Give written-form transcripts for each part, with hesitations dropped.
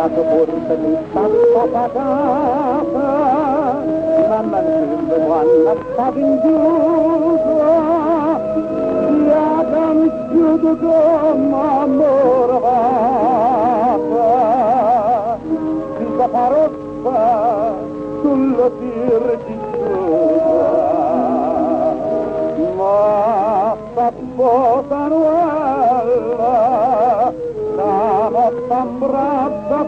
stato forse l'impatto patata, ma mangiando quando stavo in chiuso, via cangiuto come ammoravata, vita parozza sullo tir di ma sappotanuella, stavo s'ambrazza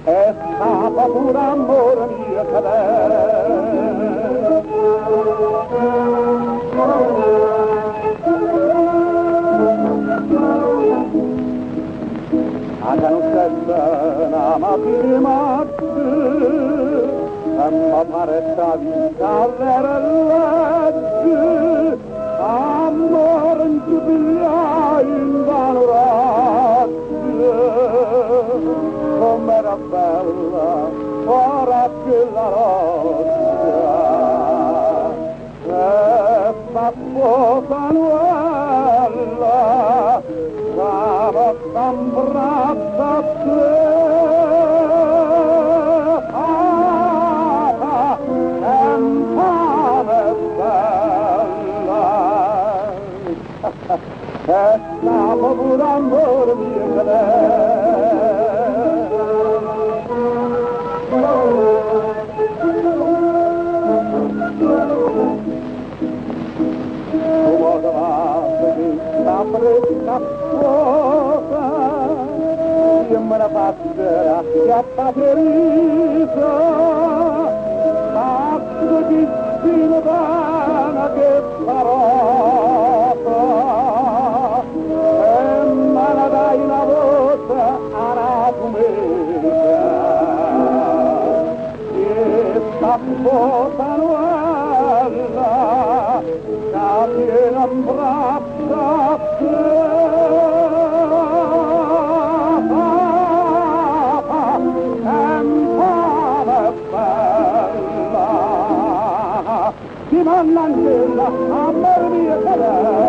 è stato pure amore mio a canzetta una mattina ma paretta vita vera legge amore in giubiglia in vanorazze com'era bella ora che la roscia e papposa nuella stava s'ambrazza a è stato pure amore mio come davanti questa fresca sposa io me la passerà schiappa ferita mazzo di spina vana che parola e me la dai una volta alla fumetta e sta sposa nuova che viene abbraccia a te Ti mannangella, amor mio cadere